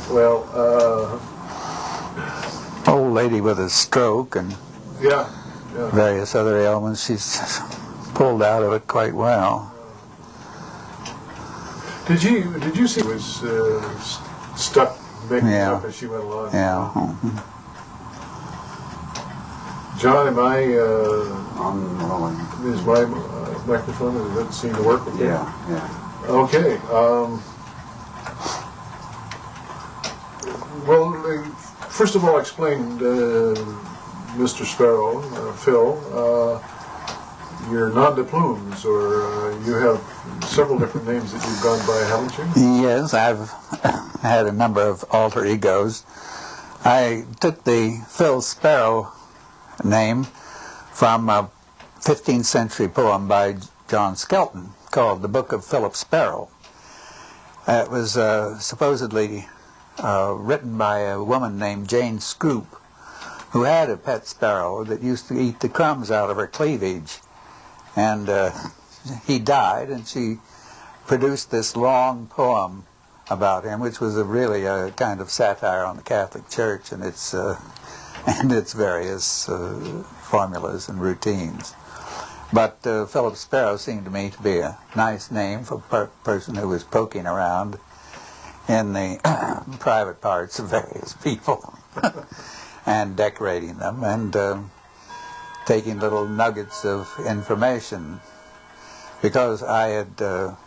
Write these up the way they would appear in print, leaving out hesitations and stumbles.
Well, Old lady with a stroke and yeah. various other ailments. She's pulled out of it quite well. Did you see it was stuck making up as she went along? Yeah. John, am I I'm rolling. is my microphone, does that seem to work? Okay? Yeah. Okay. Well, first of all, explain, Mr. Sparrow, Phil, your nom de plumes, or you have several different names that you've gone by, haven't you? Yes, I've had a number of alter egos. I took the Phil Sparrow name from a 15th century poem by John Skelton called The Book of Philip Sparrow. It was supposedly written by a woman named Jane Scroop, who had a pet sparrow that used to eat the crumbs out of her cleavage. And he died, and she produced this long poem about him, which was really a kind of satire on the Catholic Church and its various formulas and routines. But Philip Sparrow seemed to me to be a nice name for a person who was poking around in the private parts of various people and decorating them and taking little nuggets of information. Because I had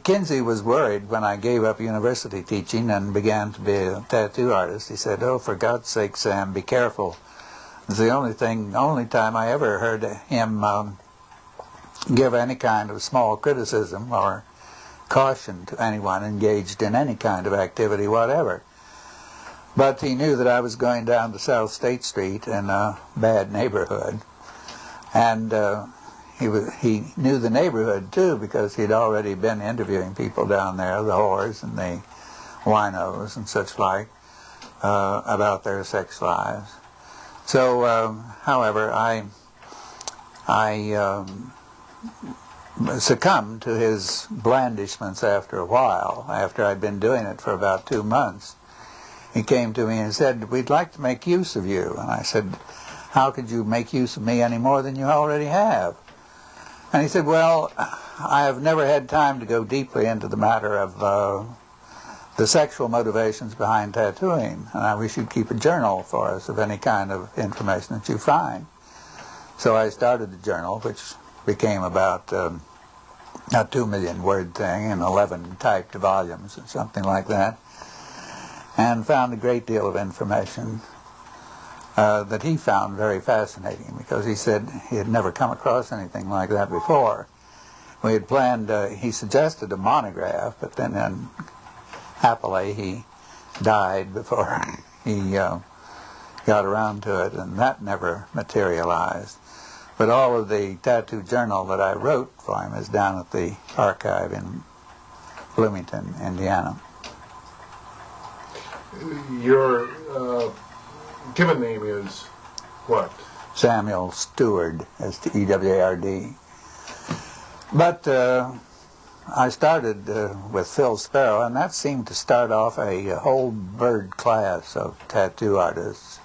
Kinsey was worried when I gave up university teaching and began to be a tattoo artist. He said, "Oh, for God's sake, Sam, be careful." It's the only time I ever heard him give any kind of small criticism or caution to anyone engaged in any kind of activity whatever. But he knew that I was going down to South State Street in a bad neighborhood, and he knew the neighborhood too, because he'd already been interviewing people down there, the whores and the winos and such like, about their sex lives. So, however, I succumbed to his blandishments after a while. After I'd been doing it for about 2 months, he came to me and said, "We'd like to make use of you." And I said, "How could you make use of me any more than you already have?" And he said, "Well, I have never had time to go deeply into the matter of the sexual motivations behind tattooing, and I wish you'd keep a journal for us of any kind of information that you find." So I started the journal, which became about a 2 million word thing in 11 typed volumes or something like that, and found a great deal of information that he found very fascinating, because he said he had never come across anything like that before. We had planned, he suggested a monograph, but then happily he died before he got around to it, and that never materialized. But all of the tattoo journal that I wrote for him is down at the archive in Bloomington, Indiana. Your given name is what? Samuel Steward, S-T-E-W-A-R-D. But I started with Phil Sparrow, and that seemed to start off a whole bird class of tattoo artists.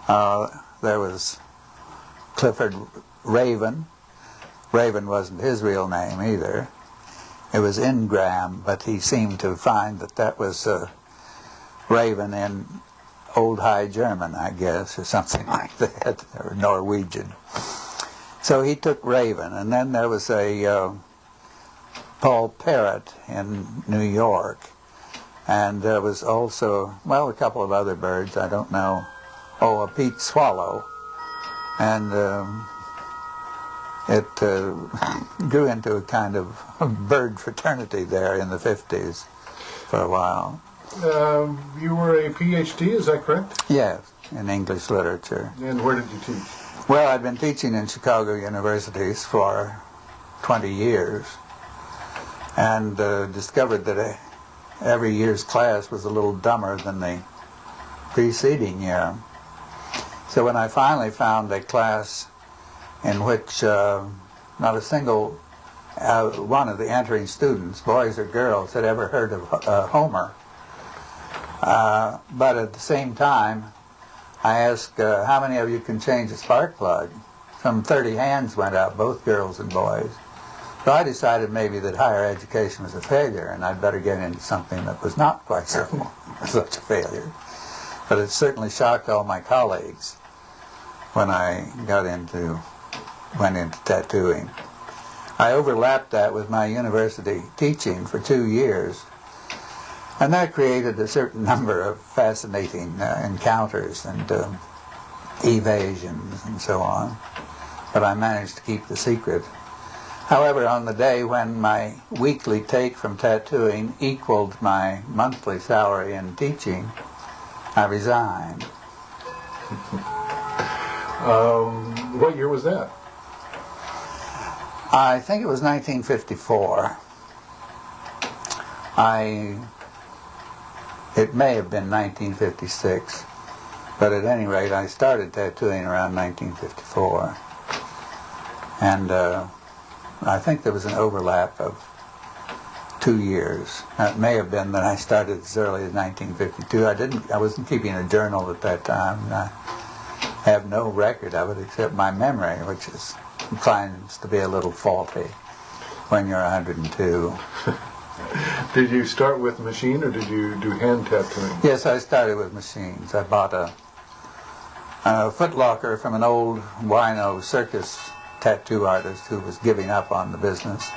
There was Clifford Raven. Raven wasn't his real name either. It was Ingram, but he seemed to find that that was Raven in Old High German, I guess, or something like that, or Norwegian. So he took Raven, and then there was a Paul Parrott in New York, and there was also, well, a couple of other birds, I don't know, a Pete Swallow, and it grew into a kind of bird fraternity there in the 50s for a while. You were a PhD, is that correct? Yes, in English literature. And where did you teach? Well, I'd been teaching in Chicago universities for 20 years, and discovered that every year's class was a little dumber than the preceding year. So when I finally found a class in which not a single one of the entering students, boys or girls, had ever heard of Homer. But at the same time, I asked, how many of you can change a spark plug? Some 30 hands went up, both girls and boys. So I decided maybe that higher education was a failure, and I'd better get into something that was not quite so such a failure. But it certainly shocked all my colleagues when I went into tattooing. I overlapped that with my university teaching for 2 years, and that created a certain number of fascinating encounters and evasions and so on. But I managed to keep the secret. However, on the day when my weekly take from tattooing equaled my monthly salary in teaching, I resigned. What year was that? I think it was 1954. It may have been 1956, but at any rate, I started tattooing around 1954. And I think there was an overlap of 2 years. It may have been that I started as early as 1952. I wasn't keeping a journal at that time. I have no record of it except my memory, which inclines to be a little faulty when you're 102. Did you start with machine or did you do hand tattooing? Yes, I started with machines. I bought a footlocker from an old wino circus tattoo artist who was giving up on the business.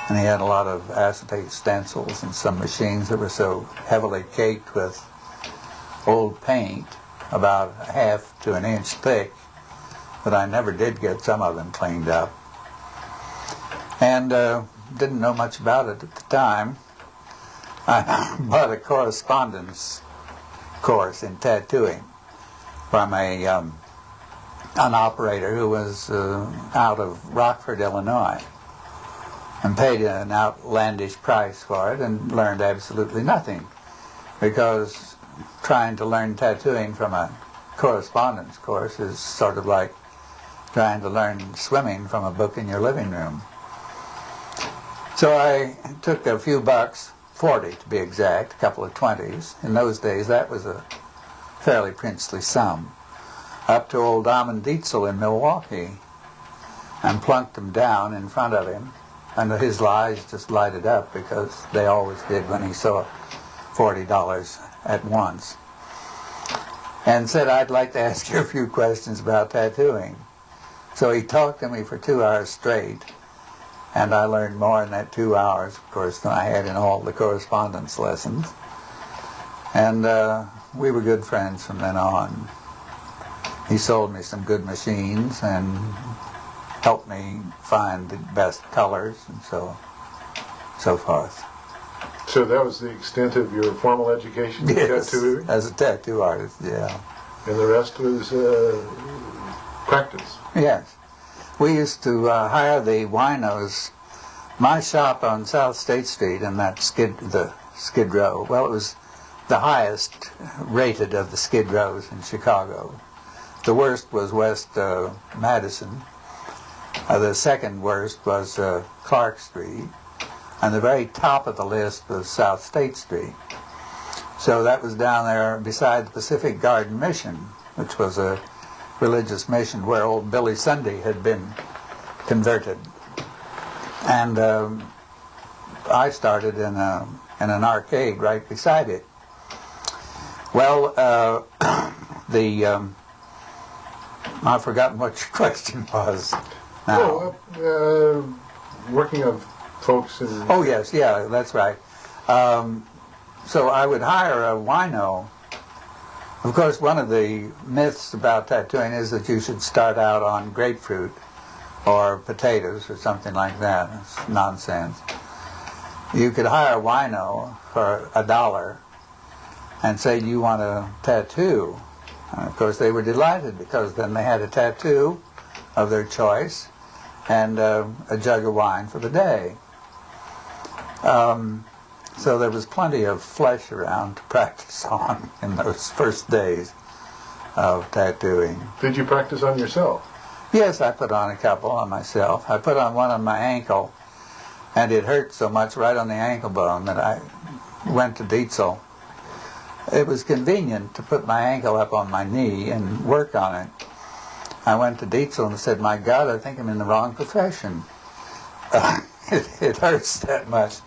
And he had a lot of acetate stencils and some machines that were so heavily caked with old paint, about 1/2 to an inch thick, that I never did get some of them cleaned up. And didn't know much about it at the time. I bought a correspondence course in tattooing from an operator who was out of Rockford, Illinois, and paid an outlandish price for it and learned absolutely nothing, because trying to learn tattooing from a correspondence course is sort of like trying to learn swimming from a book in your living room. So I took a few bucks, 40 to be exact, a couple of 20s. In those days that was a fairly princely sum, up to old Amon Dietzel in Milwaukee, and plunked them down in front of him. And his eyes just lighted up, because they always did when he saw $40 at once, and said, "I'd like to ask you a few questions about tattooing." So he talked to me for 2 hours straight, and I learned more in that 2 hours, of course, than I had in all the correspondence lessons. And we were good friends from then on. He sold me some good machines and helped me find the best colors and so forth. So that was the extent of your formal education in tattooing? As a tattoo artist, yeah. And the rest was practice? Yes. We used to hire the winos. My shop on South State Street in that Skid Row, well, it was the highest rated of the Skid Rows in Chicago. The worst was West Madison. The second worst was Clark Street. And the very top of the list was South State Street. So that was down there beside the Pacific Garden Mission, which was a religious mission where old Billy Sunday had been converted. And I started in an arcade right beside it. Well, I've forgotten what your question was now. Oh, working on folks in... Oh, yes, yeah, that's right. So I would hire a wino. Of course, one of the myths about tattooing is that you should start out on grapefruit or potatoes or something like that. It's nonsense. You could hire a wino for $1 and say, "Do you want a tattoo?" And of course, they were delighted, because then they had a tattoo of their choice and a jug of wine for the day. So there was plenty of flesh around to practice on in those first days of tattooing. Did you practice on yourself? Yes, I put on a couple on myself. I put on one on my ankle and it hurt so much right on the ankle bone that I went to Dietzel. It was convenient to put my ankle up on my knee and work on it. I went to Dietzel and said, "My God, I think I'm in the wrong profession. It hurts that much."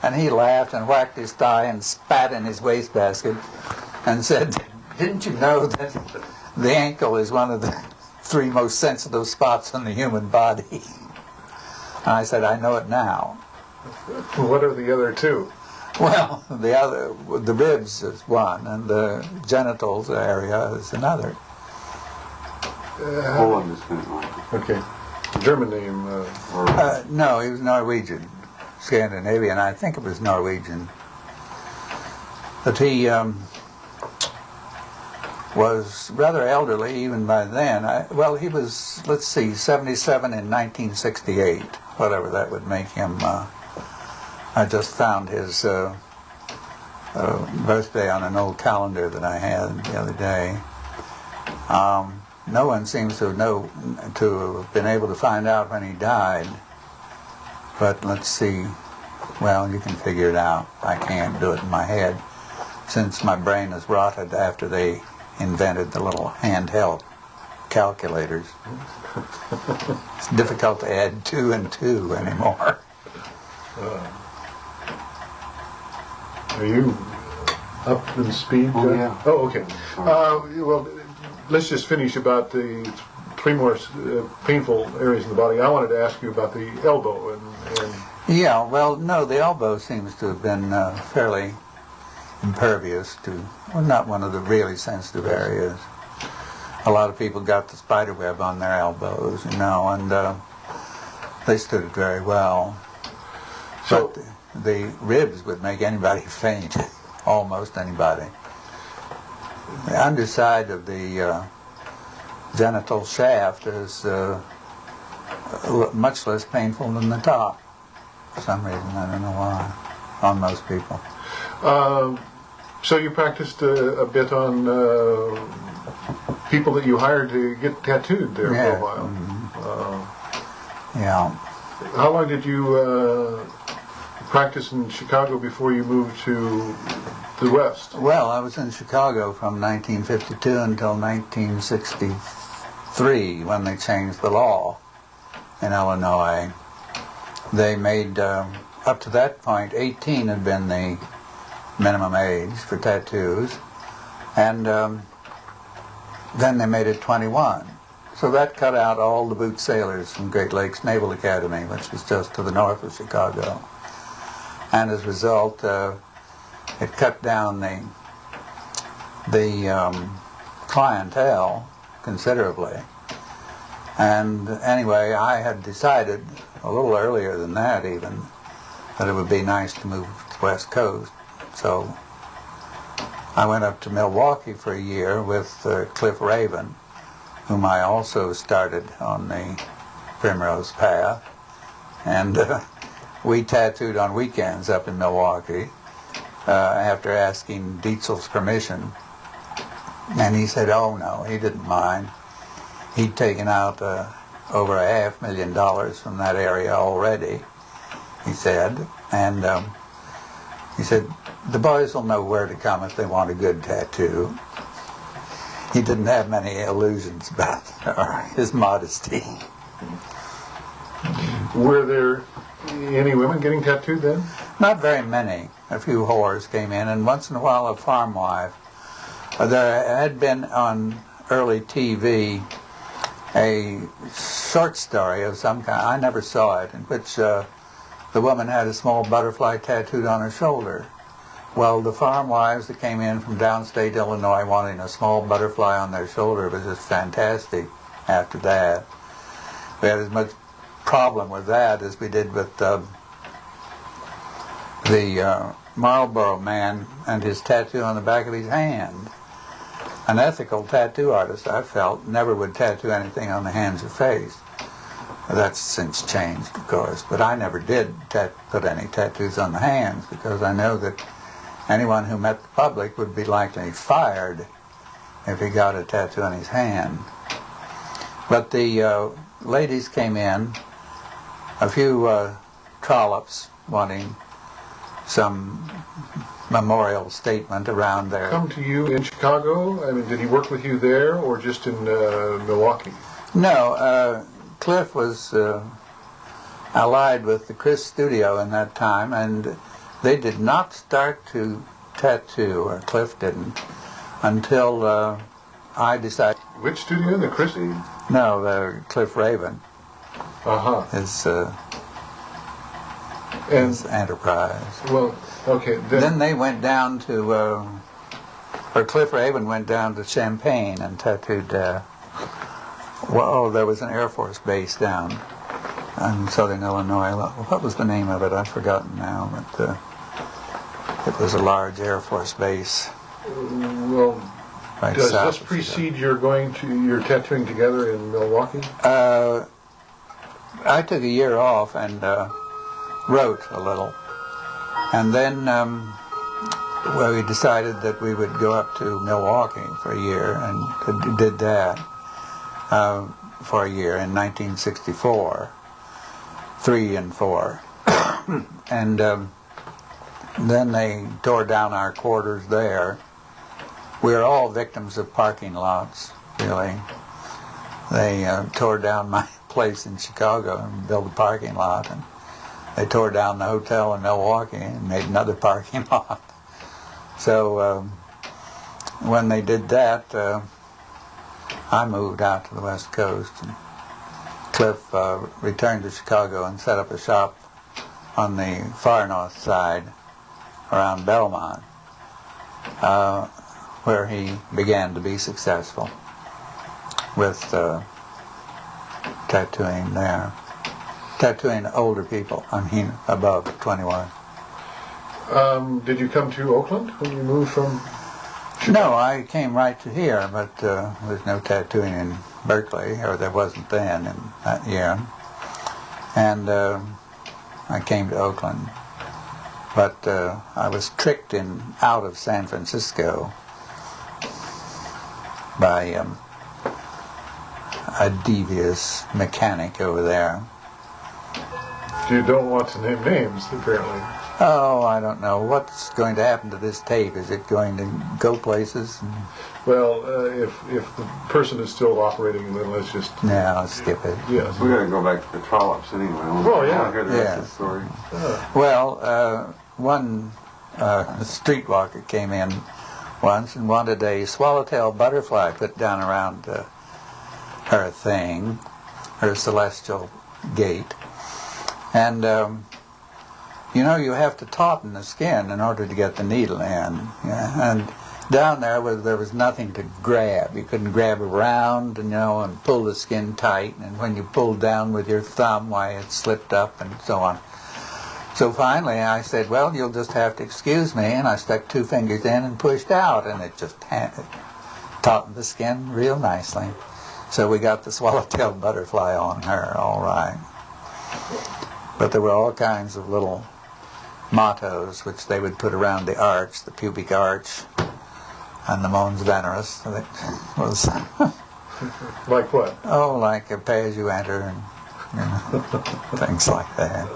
And he laughed and whacked his thigh and spat in his wastebasket and said, "Didn't you know that the ankle is one of the 3 most sensitive spots in the human body?" And I said, "I know it now." What are the other 2? Well, the ribs is one, and the genitals area is another. Poland is kind of like Okay. German name. No, he was Norwegian, Scandinavian. I think it was Norwegian. But he was rather elderly even by then. He was, let's see, 77 in 1968, whatever that would make him. I just found his birthday on an old calendar that I had the other day. No one seems to have been able to find out when he died. But let's see. Well, you can figure it out. I can't do it in my head, since my brain is rotted after they invented the little handheld calculators. It's difficult to add 2 and 2 anymore. Are you up in speed? Oh, yeah. Oh, okay. Well, let's just finish about the 3 more painful areas in the body. I wanted to ask you about the elbow and Yeah, well, no, the elbow seems to have been fairly impervious to, well, not one of the really sensitive areas. A lot of people got the spider web on their elbows, and they stood it very well. So, But the ribs would make anybody faint, almost anybody. The underside of the genital shaft is much less painful than the top. For some reason, I don't know why, on most people. so you practiced a bit on people that you hired to get tattooed there Yeah. for a while. Yeah. How long did you practice in Chicago before you moved to the West? Well, I was in Chicago from 1952 until 1963, when they changed the law in Illinois. They made, up to that point, 18 had been the minimum age for tattoos, and then they made it 21. So that cut out all the boot sailors from Great Lakes Naval Academy, which was just to the north of Chicago. And as a result, it cut down the clientele considerably. And anyway, I had decided a little earlier than that even that it would be nice to move to the West Coast. So I went up to Milwaukee for a year with Cliff Raven, whom I also started on the Primrose Path. And we tattooed on weekends up in Milwaukee after asking Dietzel's permission. And he said, oh no, he didn't mind. He'd taken out over $500,000 from that area already, he said. And he said, the boys will know where to come if they want a good tattoo. He didn't have many illusions about his modesty. Were there any women getting tattooed then? Not very many. A few whores came in, and once in a while a farm wife. There had been on early TV a short story of some kind, I never saw it, in which the woman had a small butterfly tattooed on her shoulder. Well, the farm wives that came in from downstate Illinois wanting a small butterfly on their shoulder was just fantastic after that. We had as much problem with that as we did with the Marlboro man and his tattoo on the back of his hand. An ethical tattoo artist, I felt, never would tattoo anything on the hands or face. That's since changed, of course, but I never did put any tattoos on the hands because I know that anyone who met the public would be likely fired if he got a tattoo on his hand. But the ladies came in, a few Trollops wanting some memorial statement around there. Come to you in Chicago? I mean, did he work with you there or just in Milwaukee? No, Cliff was allied with the Chris Studio in that time, and they did not start to tattoo, or Cliff didn't, until I decided. Which studio? The Chris? No, the Cliff Raven. Uh-huh. His enterprise. Well, okay. Then they went down to, or Cliff Raven went down to Champaign and tattooed, there was an Air Force base down in southern Illinois. What was the name of it? I've forgotten now, but it was a large Air Force base. Well, right does south this of precede your tattooing together in Milwaukee? I took a year off and wrote a little, and then we decided that we would go up to Milwaukee for a year, and did that for a year in 1964, 3 and 4, and then they tore down our quarters there. We were all victims of parking lots, really. They tore down my place in Chicago and built a parking lot, and they tore down the hotel in Milwaukee and made another parking lot. So when they did that, I moved out to the West Coast, and Cliff returned to Chicago and set up a shop on the far north side around Belmont, where he began to be successful with tattooing there. Tattooing older people, above 21. Did you come to Oakland when you moved from Chicago? No, I came right to here, but there's no tattooing in Berkeley, or there wasn't then in that year. And I came to Oakland. But I was tricked out of San Francisco by a devious mechanic over there. You don't want to name names, apparently. Oh, I don't know. What's going to happen to this tape? Is it going to go places? Well, if the person is still operating, then let's just... No, let's skip it. Yes. We got to go back to the Trollops anyway. Oh, yeah. I want to hear the rest of the story. Well, one streetwalker came in once and wanted a swallowtail butterfly put down around her thing, her celestial gate. And, you have to tauten the skin in order to get the needle in. Yeah? And down there was nothing to grab. You couldn't grab around, and pull the skin tight. And when you pulled down with your thumb, why, it slipped up and so on. So finally I said, well, you'll just have to excuse me. And I stuck 2 fingers in and pushed out, and it just tautened the skin real nicely. So we got the swallowtail butterfly on her, all right. But there were all kinds of little mottos which they would put around the arch, the pubic arch, and the mons veneris. It was Like what? oh, like a pay as you enter, and things like that.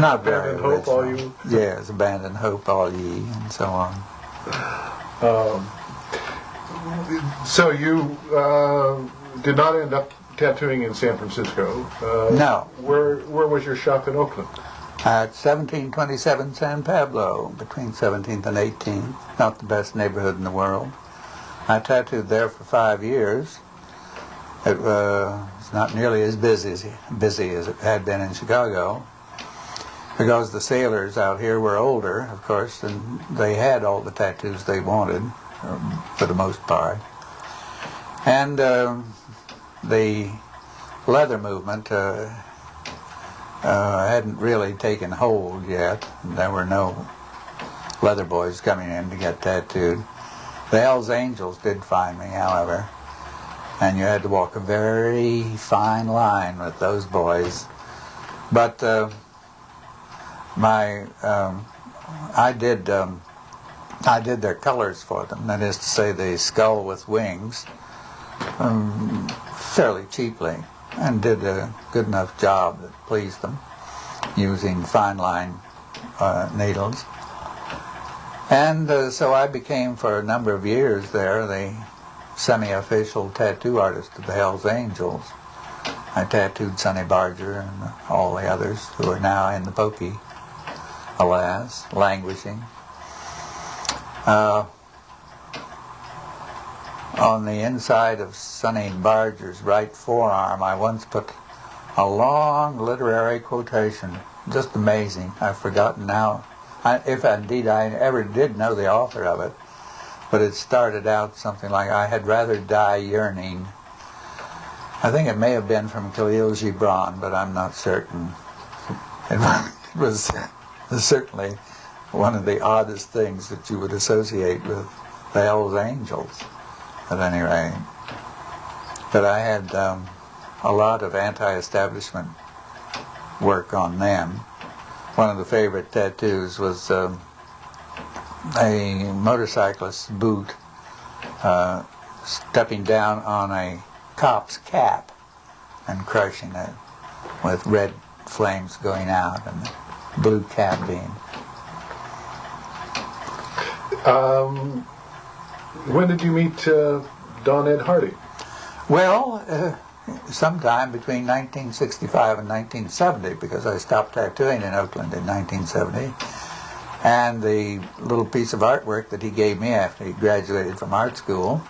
Not very Abandon hope, all original. you. Yes, abandon hope, all ye, and so on. So you did not end up tattooing in San Francisco. No. Where was your shop in Oakland? At 1727 San Pablo, between 17th and 18th. Not the best neighborhood in the world. I tattooed there for 5 years. It was not nearly as busy as it had been in Chicago, because the sailors out here were older, of course, and they had all the tattoos they wanted, for the most part. And the leather movement hadn't really taken hold yet. There were no leather boys coming in to get tattooed. The Hells Angels did find me, however, and you had to walk a very fine line with those boys. But I did their colors for them. That is to say, the skull with wings, fairly cheaply, and did a good enough job that pleased them. using fine line needles. And so I became, for a number of years there, the semi-official tattoo artist of the Hells Angels. I tattooed Sonny Barger and all the others who are now in the pokey, alas, languishing. On the inside of Sonny Barger's right forearm, I once put a long literary quotation, just amazing. I've forgotten now, if indeed I ever did know the author of it, but it started out something like, "I had rather die yearning." I think it may have been from Khalil Gibran, but I'm not certain. It was certainly one of the oddest things that you would associate with the Hells Angels, at any rate. But I had a lot of anti-establishment work on them. One of the favorite tattoos was a motorcyclist's boot stepping down on a cop's cap and crushing it, with red flames going out and the blue cap being. When did you meet Don Ed Hardy? Well, sometime between 1965 and 1970, because I stopped tattooing in Oakland in 1970. And the little piece of artwork that he gave me after he graduated from art school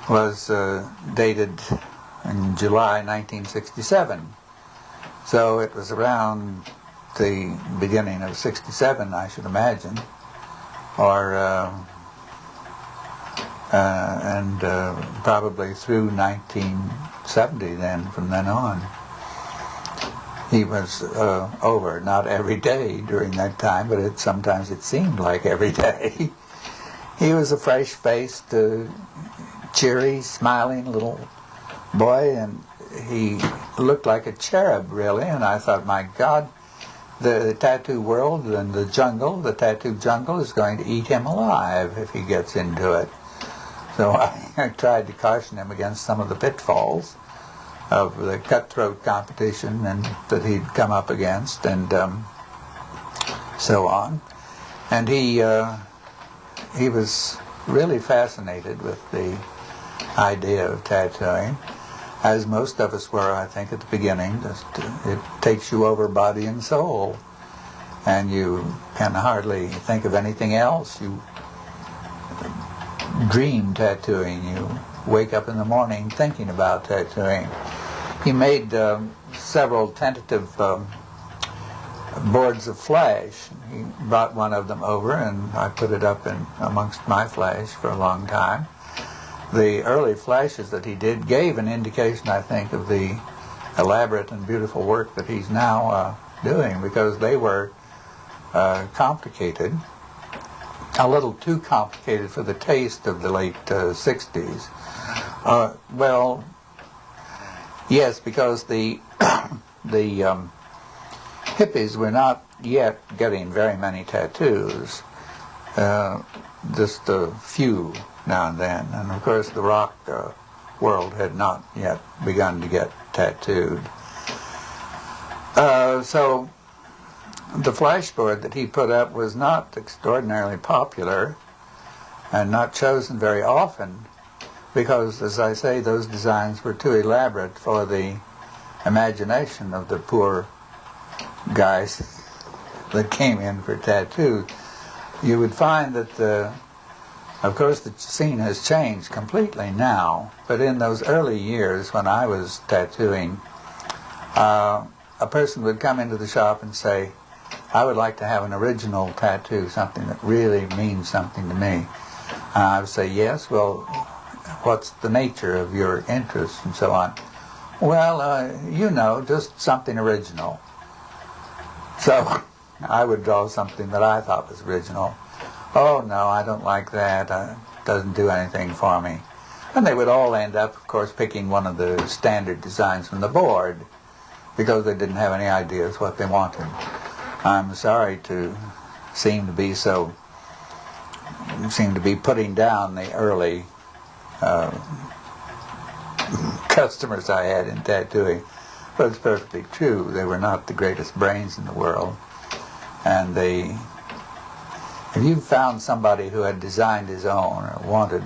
was dated in July 1967. So it was around the beginning of 67, I should imagine, or probably through 1970 then, from then on. He was over, not every day during that time, but sometimes it seemed like every day. He was a fresh-faced, cheery, smiling little boy, and he looked like a cherub, really, and I thought, my God, the tattoo world and the tattoo jungle is going to eat him alive if he gets into it. So I tried to caution him against some of the pitfalls of the cutthroat competition and that he'd come up against, and so on. And he was really fascinated with the idea of tattooing, as most of us were, I think, at the beginning. It takes you over body and soul, and you can hardly think of anything else. You dream tattooing. You wake up in the morning thinking about tattooing. He made several tentative boards of flash. He brought one of them over, and I put it up amongst my flash for a long time. The early flashes that he did gave an indication, I think, of the elaborate and beautiful work that he's now doing, because they were complicated, a little too complicated for the taste of the late 60s. Well, yes, because the hippies were not yet getting very many tattoos, just a few now and then, and of course the rock world had not yet begun to get tattooed. So the flashboard that he put up was not extraordinarily popular and not chosen very often, because, as I say, those designs were too elaborate for the imagination of the poor guys that came in for tattoos. You would find that of course the scene has changed completely now, but in those early years when I was tattooing, a person would come into the shop and say, "I would like to have an original tattoo, something that really means something to me." And I would say, "Yes, well, what's the nature of your interest?" and so on. "Well, just something original." So I would draw something that I thought was original. "Oh, no, I don't like that. It doesn't do anything for me." And they would all end up, of course, picking one of the standard designs from the board, because they didn't have any ideas what they wanted. I'm sorry to seem to be putting down the early customers I had in tattooing, But it's perfectly true. They were not the greatest brains in the world. And if you found somebody who had designed his own or wanted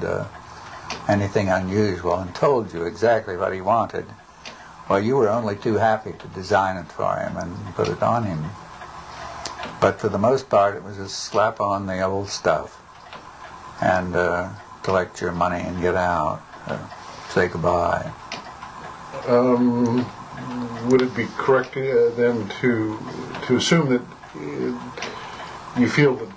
anything unusual and told you exactly what he wanted, well, you were only too happy to design it for him and put it on him. But for the most part, it was just slap on the old stuff and collect your money and get out, say goodbye. Would it be correct then to assume that you feel that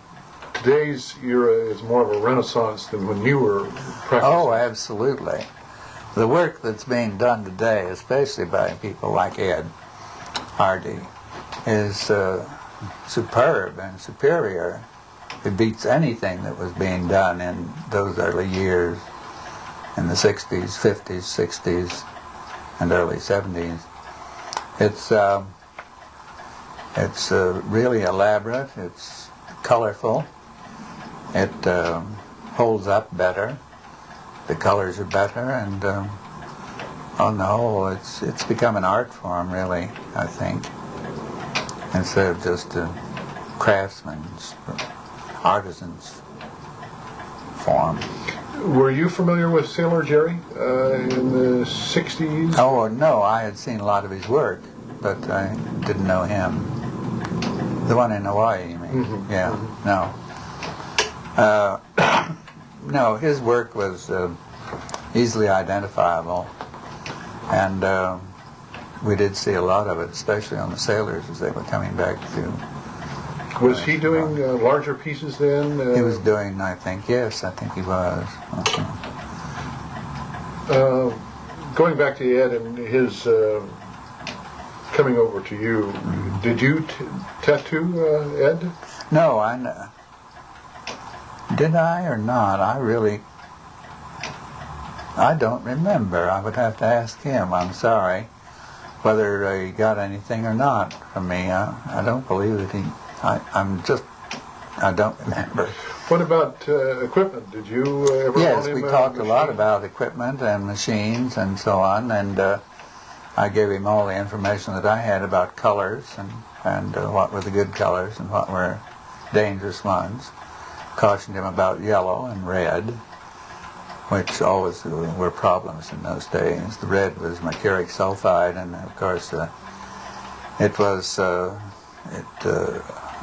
today's era is more of a renaissance than when you were practicing? Oh, absolutely. The work that's being done today, especially by people like Ed Hardy, is superb and superior. It beats anything that was being done in those early years, in the 60s, 50s, 60s, and early 70s. It's really elaborate. It's colorful. It holds up better. The colors are better, and on the whole, it's become an art form, really, I think, instead of just a craftsman's, artisan's form. Were you familiar with Sailor Jerry in the 60s? Oh, no, I had seen a lot of his work, but I didn't know him. The one in Hawaii, you mean? Mm-hmm. Yeah, no. No, his work was easily identifiable, and we did see a lot of it, especially on the sailors as they were coming back to... Was he doing larger pieces then? He was doing, I think, yes, I think he was. Going back to Ed and his coming over to you, did you tattoo Ed? No, did I or not? I don't remember. I would have to ask him. I'm sorry. Whether he got anything or not from me, I don't believe that he... I don't remember. What about equipment? Did you ever... Yes, loan him we a talked a lot machine? about equipment and machines and so on, and I gave him all the information that I had about colors and what were the good colors and what were dangerous ones. Cautioned him about yellow and red, which always were problems in those days. The red was mercuric sulfide, and of course it was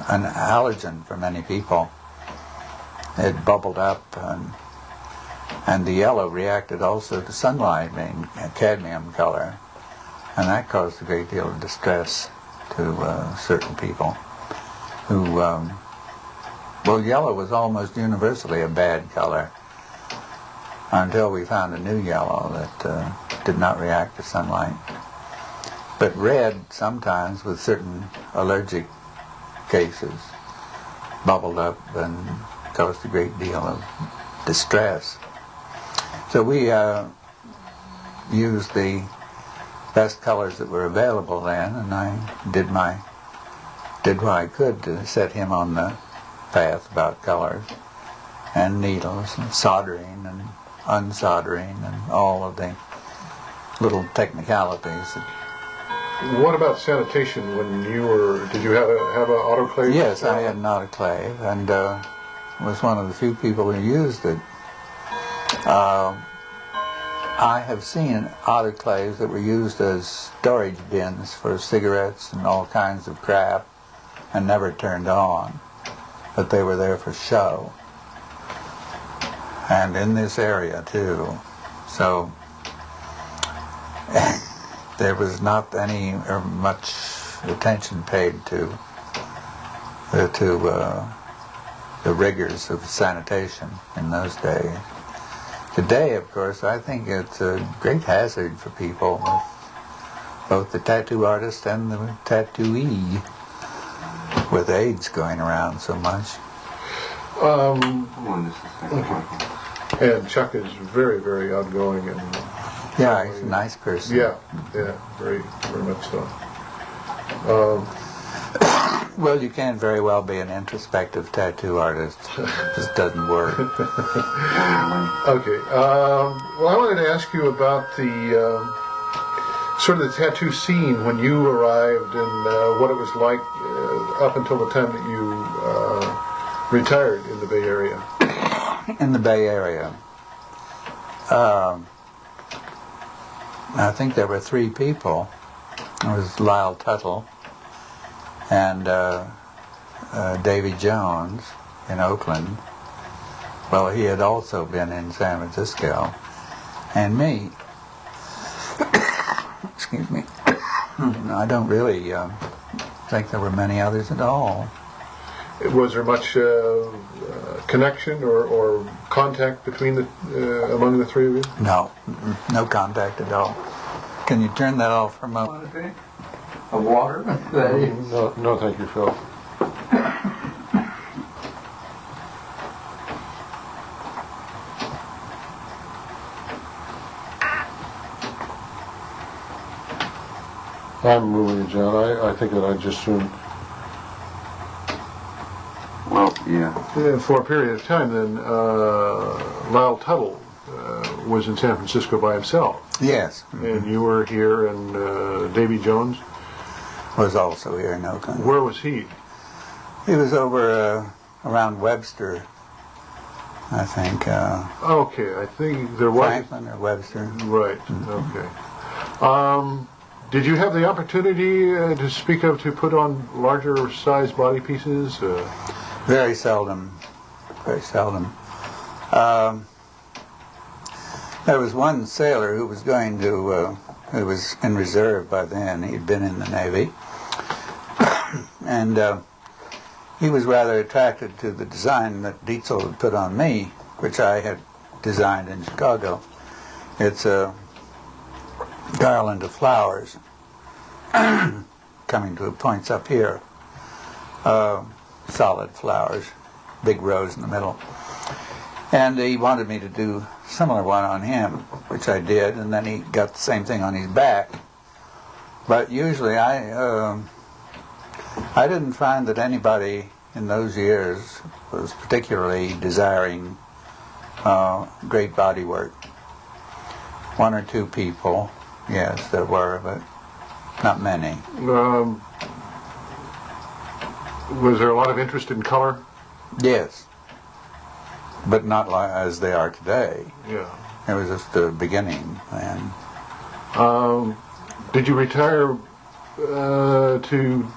an allergen for many people. It bubbled up, and the yellow reacted also to sunlight, being a cadmium color, and that caused a great deal of distress to certain people who... well, yellow was almost universally a bad color until we found a new yellow that did not react to sunlight. But red, sometimes with certain allergic cases, bubbled up and caused a great deal of distress. So we used the best colors that were available then, and I did what I could to set him on the path about colors and needles and soldering and unsoldering and all of the little technicalities. What about sanitation when you were... Did you have an autoclave? Yes, I had an autoclave, and was one of the few people who used it. I have seen autoclaves that were used as storage bins for cigarettes and all kinds of crap and never turned on, but they were there for show. And in this area too. So there was not any or much attention paid to the rigors of sanitation in those days. Today, of course, I think it's a great hazard for people, both the tattoo artist and the tattooee, with AIDS going around so much. And Chuck is very, very outgoing and... Yeah, he's a nice person. Yeah, very, very much so. Well, you can very well be an introspective tattoo artist. It just doesn't work. Okay. Well, I wanted to ask you about the sort of the tattoo scene when you arrived and what it was like up until the time that you retired in the Bay Area. In the Bay Area. I think there were 3 people. It was Lyle Tuttle and Davy Jones in Oakland. Well, he had also been in San Francisco. And me. Excuse me. I don't really think there were many others at all. Was there much connection or contact between among the 3 of you? No. No contact at all. Can you turn that off for a moment? Of water? No, thank you, Phil. I'm moving, John. I think that I just soon. Well, yeah. For a period of time, then Lyle Tuttle was in San Francisco by himself. Yes. And you were here, and Davy Jones Was also here in Oakland. Where was he? He was over around Webster, I think. Okay, I think there was. Franklin or Webster. Right. Okay. Did you have the opportunity to speak of to put on larger size body pieces? Very seldom. Very seldom. There was one sailor who was going to, who was in reserve by then. He'd been in the Navy. And he was rather attracted to the design that Dietzel had put on me, which I had designed in Chicago. It's a garland of flowers coming to points up here. Solid flowers, big rose in the middle. And he wanted me to do a similar one on him, which I did, and then he got the same thing on his back. But usually I didn't find that anybody in those years was particularly desiring great body work. 1 or 2 people, yes, there were, but not many. Was there a lot of interest in color? Yes, but not like as they are today. Yeah. It was just the beginning, and did you retire to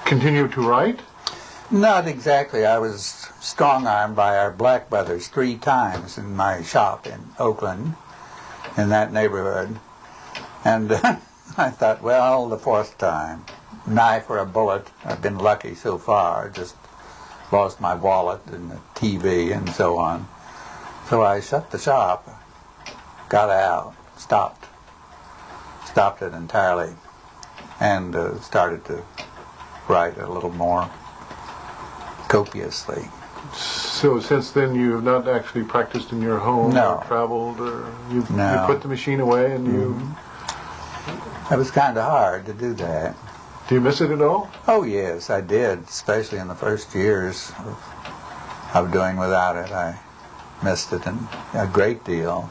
continue to write? not exactly. I was strong-armed by our black brothers 3 times in my shop in Oakland, in that neighborhood. And I thought, well, the 4th time, knife or a bullet. I've been lucky so far. Just lost my wallet and the TV and so on. So I shut the shop, got out, stopped it entirely, and started to write a little more copiously. So since then you have not actually practiced in your home No. or traveled, or you No. put the machine away and you... It was kind of hard to do that. Do you miss it at all? Oh yes, I did, especially in the first years of doing without it. I missed it a great deal.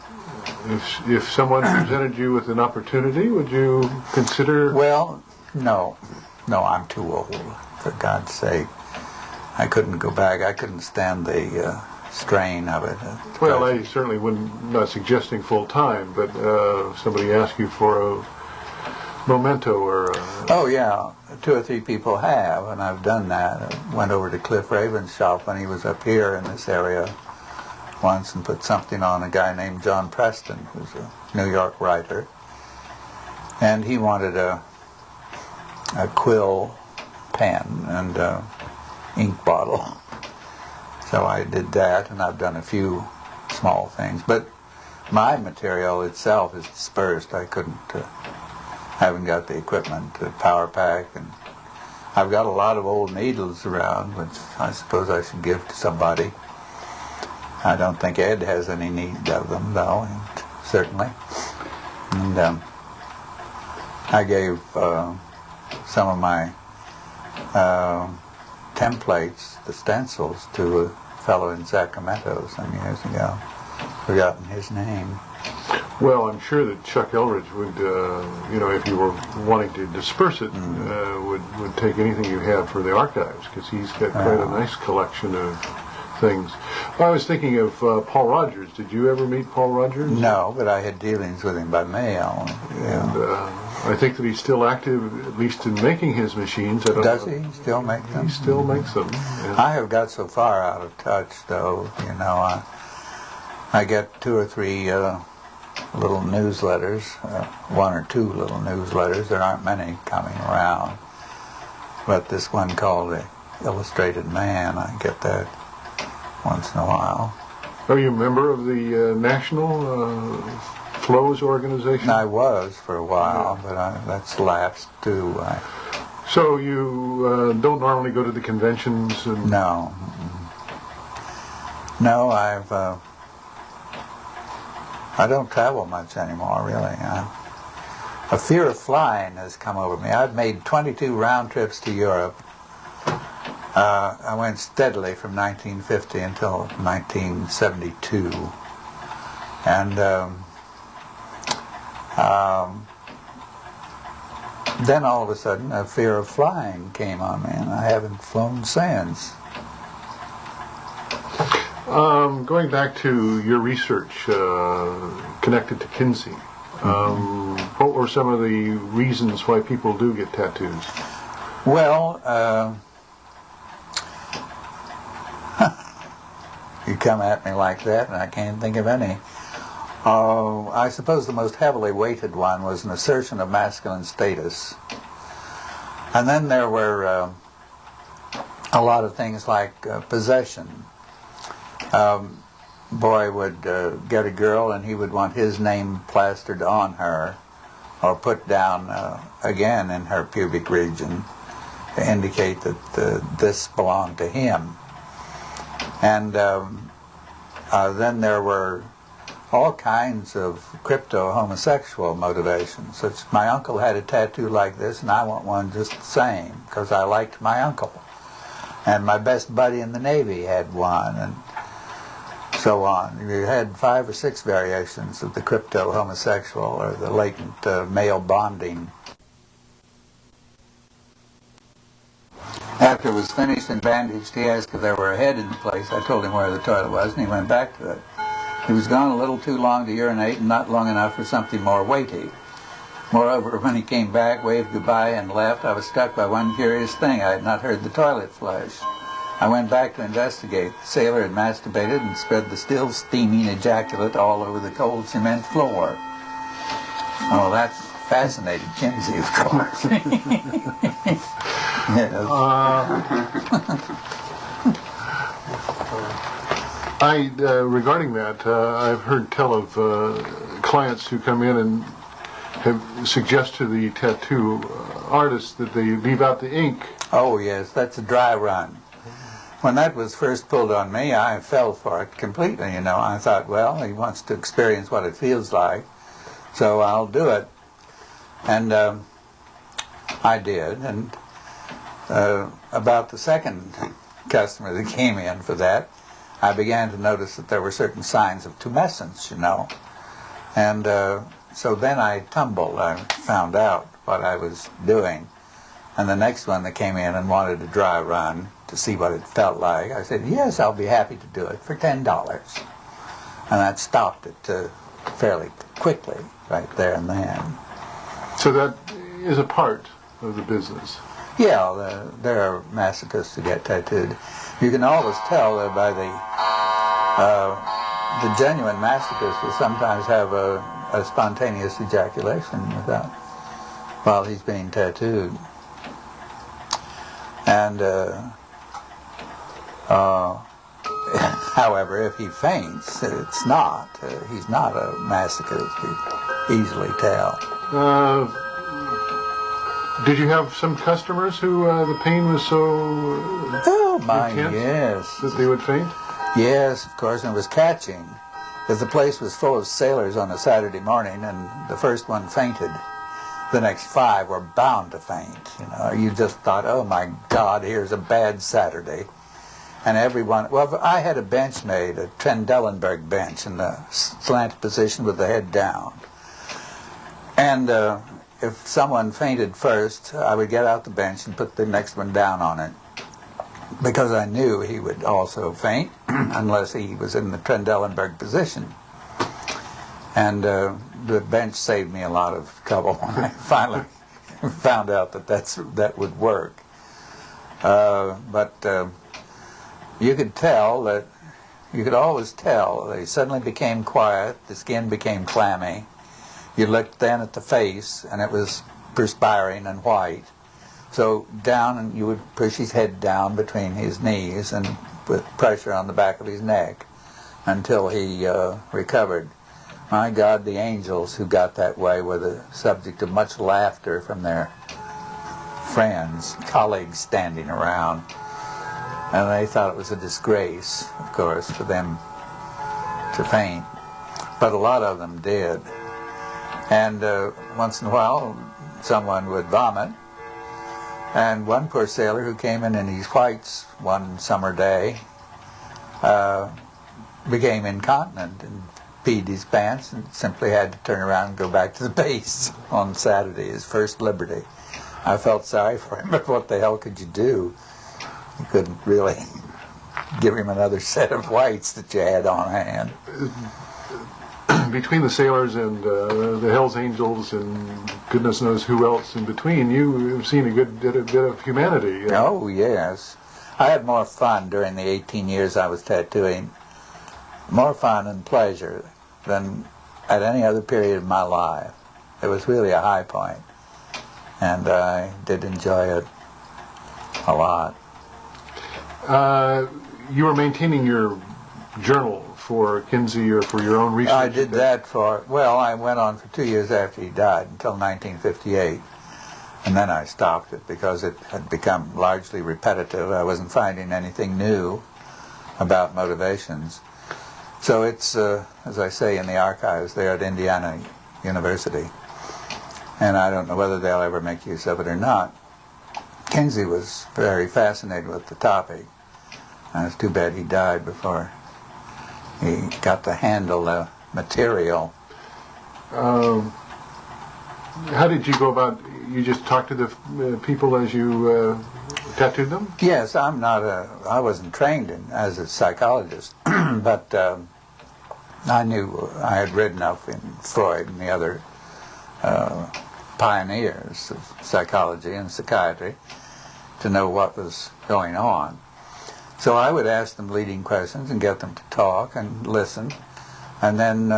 If someone presented you with an opportunity, would you consider... Well, no, I'm too old, for God's sake. I couldn't go back. I couldn't stand the strain of it. Well, I certainly wouldn't, not suggesting full time, but somebody asked you for a memento or... Oh yeah, 2 or 3 people have, and I've done that. I went over to Cliff Raven's shop when he was up here in this area once and put something on a guy named John Preston, who's a New York writer. And he wanted a quill pen and a ink bottle. So I did that, and I've done a few small things. But my material itself is dispersed. I haven't got the equipment to power pack, and I've got a lot of old needles around, which I suppose I should give to somebody. I don't think Ed has any need of them, though, certainly. And I gave some of my templates, the stencils, to a fellow in Sacramento some years ago. Forgotten his name. Well, I'm sure that Chuck Eldridge would, if you were wanting to disperse it, would take anything you had for the archives, because he's got quite a nice collection of things. I was thinking of Paul Rogers. Did you ever meet Paul Rogers? No, but I had dealings with him by mail. And I think that he's still active, at least in making his machines. I don't Does know. he still make them? He still makes them. And I have got so far out of touch, though. I get 2 or 3 little newsletters, 1 or 2 little newsletters. There aren't many coming around, but this one called the Illustrated Man, I get that once in a while. Are you a member of the National Flows organization? I was for a while, but that's lapsed too. So you don't normally go to the conventions? And No. No, I don't travel much anymore, really. A fear of flying has come over me. I've made 22 round trips to Europe. I went steadily from 1950 until 1972. And then all of a sudden a fear of flying came on me, and I haven't flown since. Going back to your research connected to Kinsey, what were some of the reasons why people do get tattoos? Well, you come at me like that, and I can't think of any. I suppose the most heavily weighted one was an assertion of masculine status. And then there were a lot of things like possession. Boy would get a girl and he would want his name plastered on her or put down again in her pubic region to indicate that this belonged to him. And then there were all kinds of crypto-homosexual motivations. Such, my uncle had a tattoo like this and I want one just the same because I liked my uncle. And my best buddy in the Navy had one, and so on. You had 5 or 6 variations of the crypto-homosexual or the latent male bonding. After it was finished and bandaged, he asked if there were a head in the place. I told him where the toilet was, and he went back to it. He was gone a little too long to urinate and not long enough for something more weighty. Moreover, when he came back, waved goodbye, and left, I was struck by one curious thing. I had not heard the toilet flush. I went back to investigate. The sailor had masturbated and spread the still steaming ejaculate all over the cold cement floor. Oh, that fascinated Kinsey, of course. Regarding that, I've heard tell of clients who come in and suggest to the tattoo artist that they leave out the ink. Oh, yes, that's a dry run. When that was first pulled on me, I fell for it completely, I thought, well, he wants to experience what it feels like, so I'll do it. And I did, and about the second customer that came in for that, I began to notice that there were certain signs of tumescence, And so then I tumbled. I found out what I was doing. And the next one that came in and wanted a dry run to see what it felt like, I said, yes, I'll be happy to do it for $10. And that stopped it fairly quickly, right there and then. So that is a part of the business. Yeah, there are masochists who get tattooed. You can always tell by the genuine masochist will sometimes have a spontaneous ejaculation while he's being tattooed. And however, if he faints, it's not. He's not a masochist. You easily tell. Did you have some customers who the pain was so intense yes, that they would faint? Yes, of course, and it was catching, because the place was full of sailors on a Saturday morning, and the first one fainted. The next 5 were bound to faint. You just thought, oh my God, here's a bad Saturday. and everyone, well, I had a bench made, a Trendelenburg bench in the slanted position with the head down. And if someone fainted first, I would get out the bench and put the next one down on it, because I knew he would also faint unless he was in the Trendelenburg position. And the bench saved me a lot of trouble when I finally found out that that would work. But you could tell that, you could always tell, they suddenly became quiet, the skin became clammy. You looked then at the face, and it was perspiring and white. So down, and you would push his head down between his knees and with pressure on the back of his neck until he recovered. My God, the angels who got that way were the subject of much laughter from their friends, colleagues standing around. And they thought it was a disgrace, of course, for them to faint. But a lot of them did. And once in a while, someone would vomit. And one poor sailor who came in his whites one summer day became incontinent and peed his pants and simply had to turn around and go back to the base on Saturday, his first liberty. I felt sorry for him, but what the hell could you do? You couldn't really give him another set of whites that you had on hand. Between the sailors and the Hells Angels and goodness knows who else in between, you've seen a bit of humanity. Oh, yes. I had more fun during the 18 years I was tattooing, more fun and pleasure than at any other period of my life. It was really a high point, and I did enjoy it a lot. You were maintaining your journal for Kinsey or for your own research? I did that for, well, I went on for 2 years after he died, until 1958. And then I stopped it because it had become largely repetitive. I wasn't finding anything new about motivations. So it's, as I say, in the archives there at Indiana University. And I don't know whether they'll ever make use of it or not. Kinsey was very fascinated with the topic. And it's too bad he died before he got to handle the material. How did you go about, you just talked to the people as you tattooed them? Yes, I wasn't trained as a psychologist, but I knew, I had read enough in Freud and the other pioneers of psychology and psychiatry to know what was going on. So I would ask them leading questions and get them to talk and listen, and then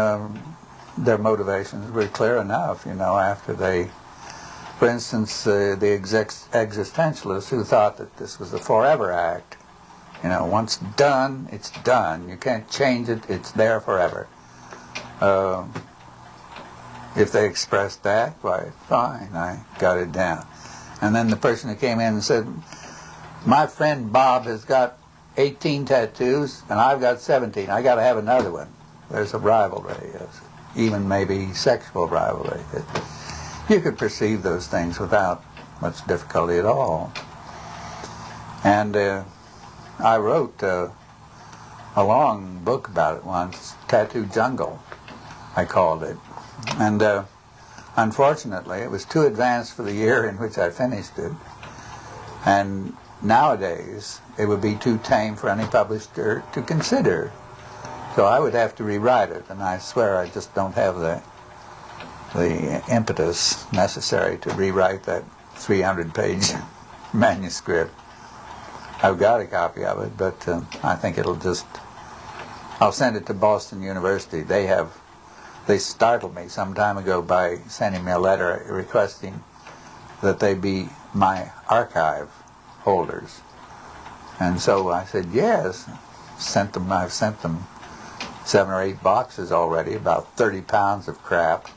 their motivations were clear enough, you know, after they, for instance, the existentialists who thought that this was a forever act. You know, once done, it's done. You can't change it, it's there forever. If they expressed that, why, fine, I got it down. And then the person who came in and said, my friend Bob has got 18 tattoos, and I've got 17. I got to have another one. There's a rivalry, even maybe sexual rivalry. You could perceive those things without much difficulty at all. And I wrote a long book about it once, Tattoo Jungle, I called it. And unfortunately, it was too advanced for the year in which I finished it. And nowadays, it would be too tame for any publisher to consider. So I would have to rewrite it, and I swear I just don't have the impetus necessary to rewrite that 300-page manuscript. I've got a copy of it, but I think I'll send it to Boston University. They startled me some time ago by sending me a letter requesting that they be my archive holders. And so I said, yes. I've sent them 7 or 8 boxes already, about 30 pounds of crap,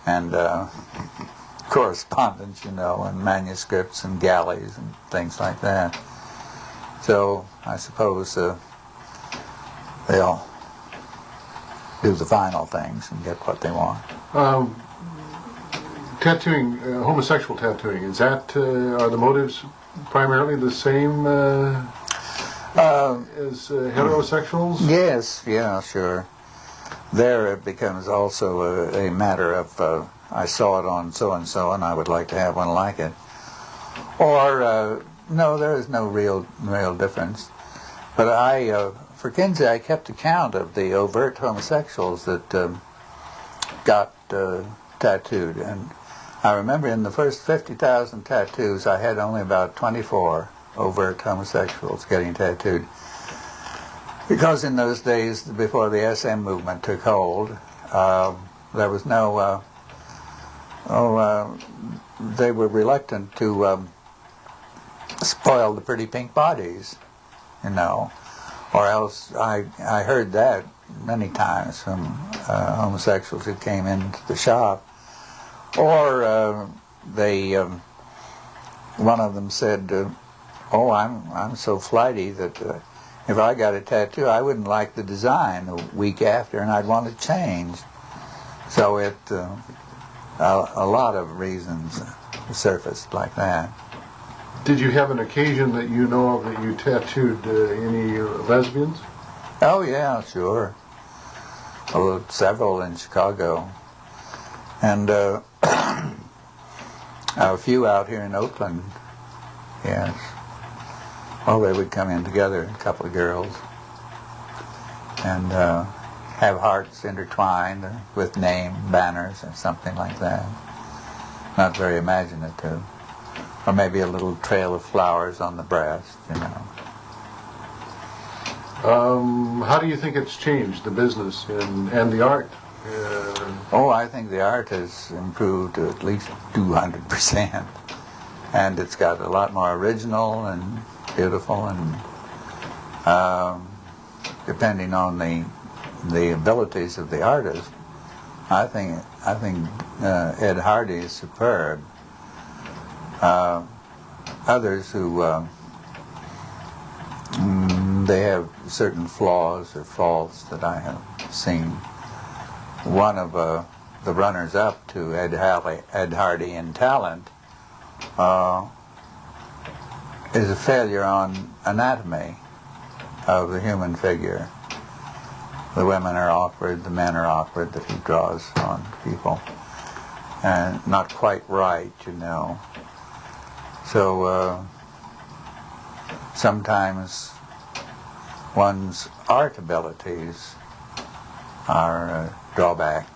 and correspondence, you know, and manuscripts and galleys and things like that. So I suppose they'll do the final things and get what they want. Tattooing, homosexual tattooing, is that, are the motives primarily the same? as heterosexuals? Yes, yeah, sure. There it becomes also a matter of I saw it on so-and-so and I would like to have one like it. Or, no, there is no real difference. But for Kinsey, I kept account of the overt homosexuals that got tattooed. And I remember in the first 50,000 tattoos, I had only about 24 overt homosexuals getting tattooed. Because in those days, before the SM movement took hold, there was no, they were reluctant to spoil the pretty pink bodies, you know, or else I heard that many times from homosexuals who came into the shop, or one of them said, "Oh, I'm so flighty that if I got a tattoo, I wouldn't like the design a week after, and I'd want it changed." So a lot of reasons surfaced like that. Did you have an occasion that you know of that you tattooed any lesbians? Oh yeah, sure. Several in Chicago, and a few out here in Oakland. Yes. Well, they would come in together, a couple of girls, and have hearts intertwined with name banners or something like that. Not very imaginative. Or maybe a little trail of flowers on the breast, you know. How do you think it's changed, the business and the art? Oh, I think the art has improved to at least 200%. And it's got a lot more original and beautiful, and depending on the abilities of the artist, I think Ed Hardy is superb. Others who they have certain flaws or faults that I have seen. One of the runners-up to Ed Hardy in talent is a failure on anatomy of the human figure. The women are awkward, the men are awkward that he draws on people, and not quite right, you know. So sometimes one's art abilities are a drawback.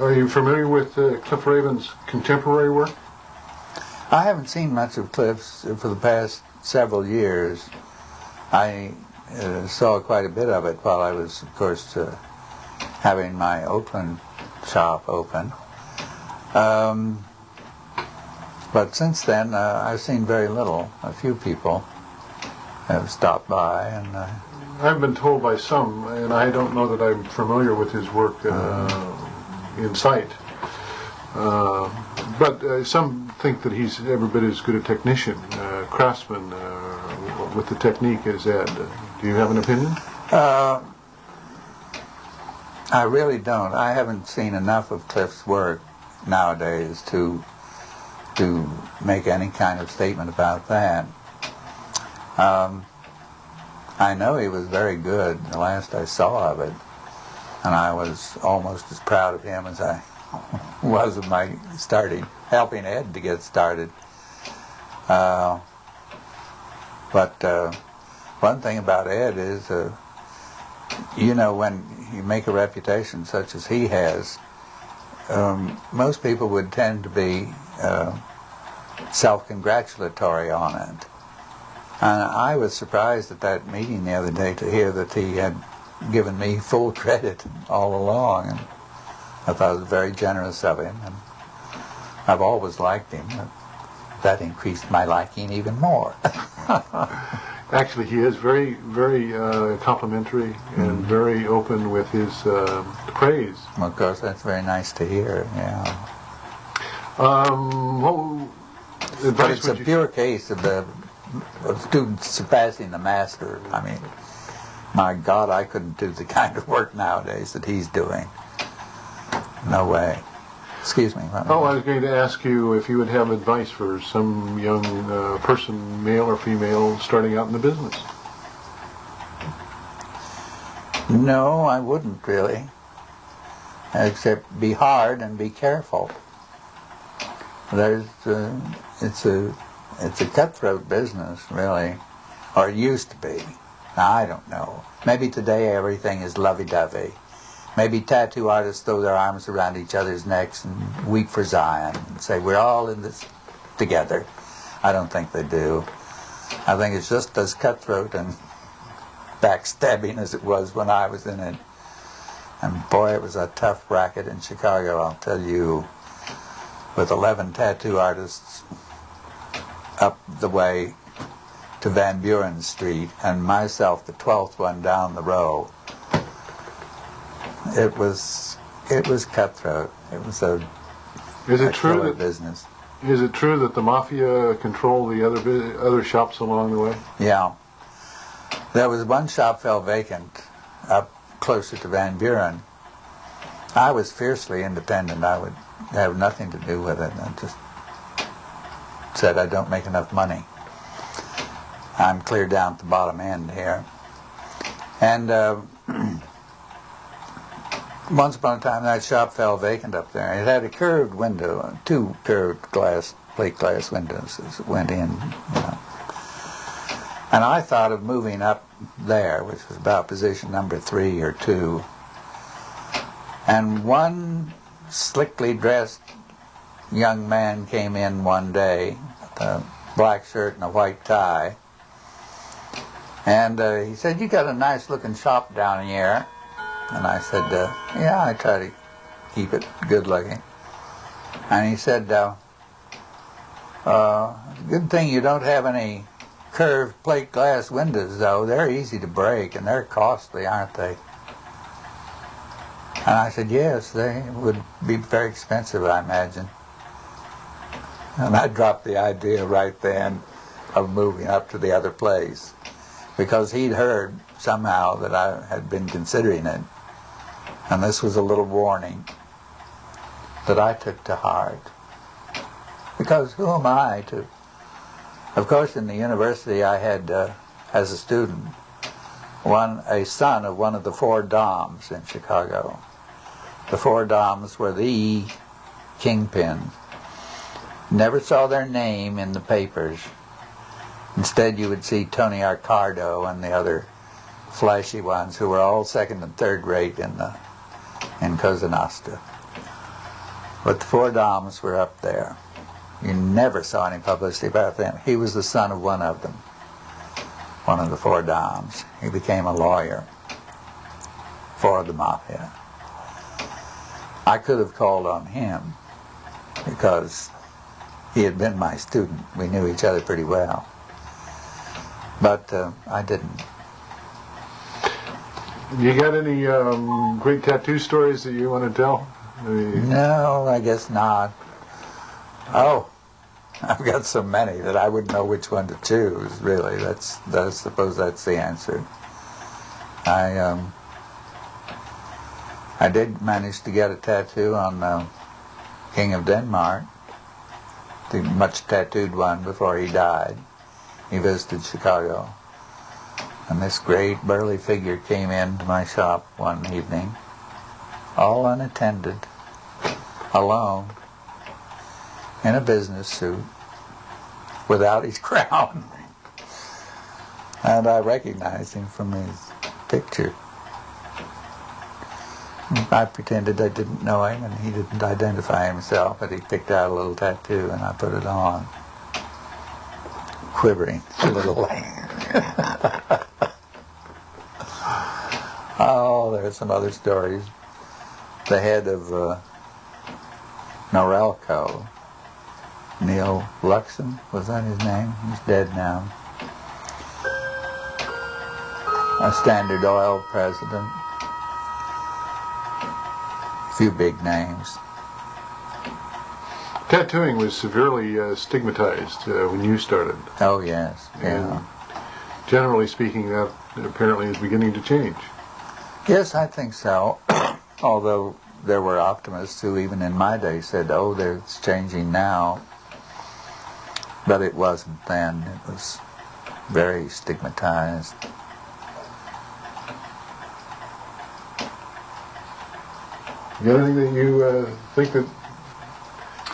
Are you familiar with Cliff Raven's contemporary work? I haven't seen much of Cliff's for the past several years. I saw quite a bit of it while I was, of course, having my Oakland shop open. But since then, I've seen very little. A few people have stopped by, and I've been told by some, and I don't know that I'm familiar with his work in sight, but some think that he's every bit as good a technician, craftsman with the technique as Ed. Do you have an opinion? I really don't. I haven't seen enough of Cliff's work nowadays to make any kind of statement about that. I know he was very good the last I saw of it, and I was almost as proud of him as I was of my helping Ed to get started. But one thing about Ed is, you know, when you make a reputation such as he has, most people would tend to be self-congratulatory on it. And I was surprised at that meeting the other day to hear that he had given me full credit all along. And I thought it was very generous of him. And I've always liked him. That increased my liking even more. Actually, he is very, very complimentary and very open with his praise. Well, of course, that's very nice to hear, yeah. What But advice it's a would you... pure case of the student surpassing the master. I mean, my God, I couldn't do the kind of work nowadays that he's doing. No way. Excuse me. Oh, I was going to ask you if you would have advice for some young person, male or female, starting out in the business. No, I wouldn't really. Except be hard and be careful. It's a cutthroat business, really, or it used to be. Now, I don't know. Maybe today everything is lovey-dovey. Maybe tattoo artists throw their arms around each other's necks and weep for Zion and say, we're all in this together. I don't think they do. I think it's just as cutthroat and backstabbing as it was when I was in it. And boy, it was a tough racket in Chicago, I'll tell you, with 11 tattoo artists up the way to Van Buren Street and myself the 12th one down the row. It was cutthroat. It was a killer business. Is it true that the mafia control the other shops along the way? Yeah. There was one shop fell vacant up closer to Van Buren. I was fiercely independent. I would have nothing to do with it. I just said I don't make enough money. I'm clear down at the bottom end here. And once upon a time that shop fell vacant up there. It had a curved window, 2 curved plate glass windows that went in, you know. And I thought of moving up there, which was about position number 3 or 2. And one slickly dressed young man came in one day with a black shirt and a white tie. And he said, "You got a nice looking shop down here." And I said, "Yeah, I try to keep it good looking." And he said, "Good thing you don't have any curved plate glass windows, though. They're easy to break and they're costly, aren't they?" And I said, "Yes, they would be very expensive, I imagine." And I dropped the idea right then of moving up to the other place, because he'd heard somehow that I had been considering it. And this was a little warning that I took to heart. Because who am I to... Of course, in the university I had, as a student, a son of one of the 4 Doms in Chicago. The 4 Doms were the kingpins. Never saw their name in the papers. Instead, you would see Tony Arcardo and the other flashy ones who were all 2nd and 3rd rate in Cosa Nostra. But the 4 Doms were up there. You never saw any publicity about them. He was the son of one of them, one of the 4 Doms. He became a lawyer for the mafia. I could have called on him because he had been my student. We knew each other pretty well. But I didn't. You got any great tattoo stories that you want to tell? No, I guess not. Oh, I've got so many that I wouldn't know which one to choose, really. I suppose that's the answer. I did manage to get a tattoo on King of Denmark, the much tattooed one before he died. He visited Chicago. And this great burly figure came into my shop one evening, all unattended, alone, in a business suit, without his crown. And I recognized him from his picture. I pretended I didn't know him, and he didn't identify himself, but he picked out a little tattoo, and I put it on, quivering a little. Oh, there are some other stories. The head of Norelco, Neil Luxon, was that his name? He's dead now. A Standard Oil president. A few big names. Tattooing was severely stigmatized when you started. Oh, yes. Yeah. And generally speaking, that apparently is beginning to change. Yes, I think so. Although there were optimists who even in my day said, oh, it's changing now. But it wasn't then. It was very stigmatized. You got anything that you think that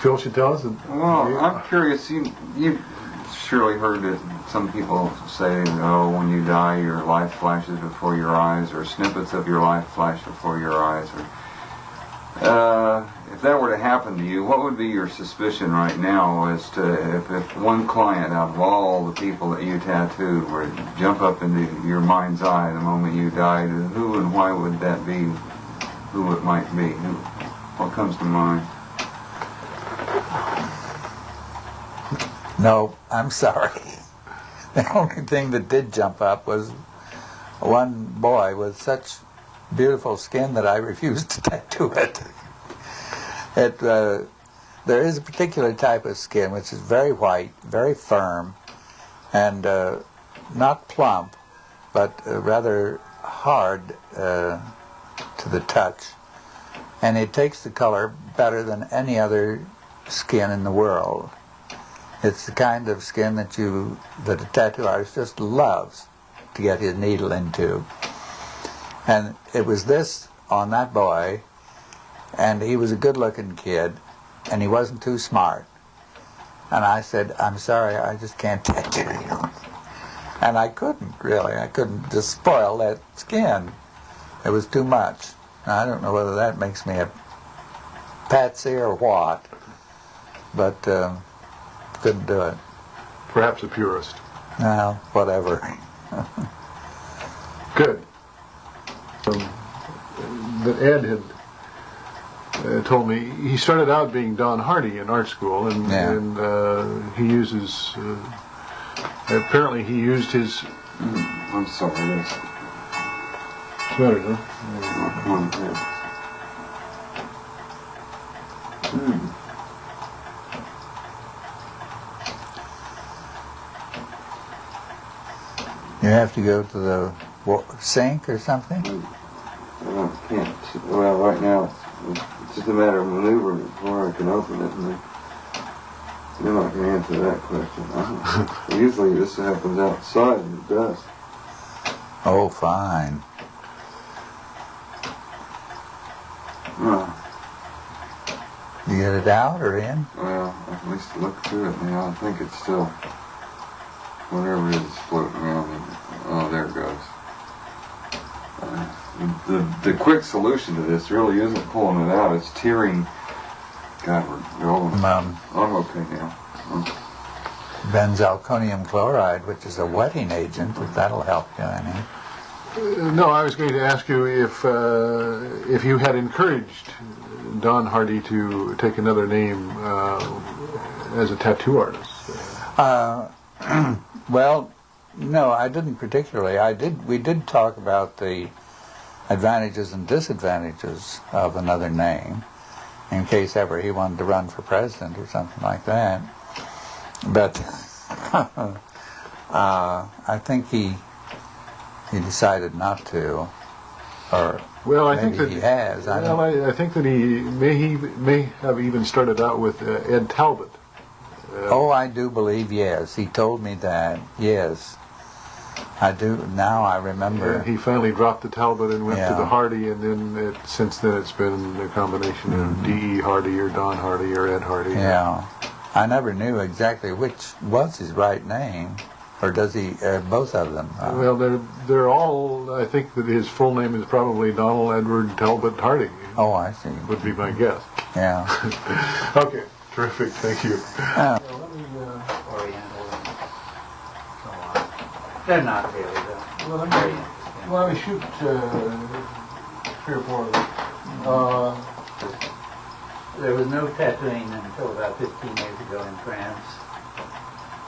Phil should tell us? Well, I'm curious. You've surely heard that some people say, oh, when you die, your life flashes before your eyes, or snippets of your life flash before your eyes. Or, if that were to happen to you, what would be your suspicion right now as to if one client out of all the people that you tattooed were to jump up into your mind's eye the moment you died, who and why would that be? Who it might be? What comes to mind? No, I'm sorry. The only thing that did jump up was one boy with such beautiful skin that I refused to tattoo it. There is a particular type of skin which is very white, very firm, and not plump, but rather hard to the touch. And it takes the color better than any other skin in the world. It's the kind of skin that a tattoo artist just loves to get his needle into. And it was this on that boy, and he was a good-looking kid, and he wasn't too smart. And I said, I'm sorry, I just can't tattoo you. And I couldn't, really. I couldn't just spoil that skin. It was too much. Now, I don't know whether that makes me a patsy or what, but couldn't do it. Perhaps a purist. Well, whatever. Good. That Ed had told me he started out being Don Hardy in art school, and, Yeah. and he uses. Apparently, he used his. I'm sorry. That's It's better, huh? come on, yeah. You have to go to the sink or something? I can't. Well, right now it's just a matter of maneuvering it before I can open it, and then I can answer that question. Usually this happens outside in the dust. Oh, fine. You get it out or in? Well, at least look through it now. I think it's still, whatever it is, floating around. Oh, there it goes. The quick solution to this really isn't pulling it out. It's tearing. God, we're going. I'm okay now. Benzalkonium chloride, which is a wetting agent, if that'll help you any. No, I was going to ask you if you had encouraged Don Hardy to take another name as a tattoo artist. Well, no, I didn't particularly. We did talk about the advantages and disadvantages of another name, in case ever he wanted to run for president or something like that. But I think he decided not to, or well, I maybe think that he has. I think that he may have even started out with Ed Talbot. Oh, I do believe, yes. He told me that, yes. I do, now I remember. And he finally dropped the Talbot and went to Yeah. the Hardy, and then since then it's been a combination of D.E. Hardy or Don Hardy or Ed Hardy. Yeah. I never knew exactly which was his right name, or does he, both of them? Well, they're all, I think that his full name is probably Donald Edward Talbot Hardy, Oh, I see. would be my guess. Yeah. Okay, terrific, thank you. Oriental and so on. They're not really, though. Let me shoot 3 or 4 of them. There was no tattooing until about 15 years ago in France,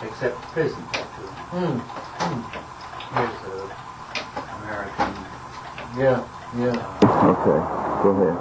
except prison tattooing. Here's an American. Yeah. Okay, go ahead.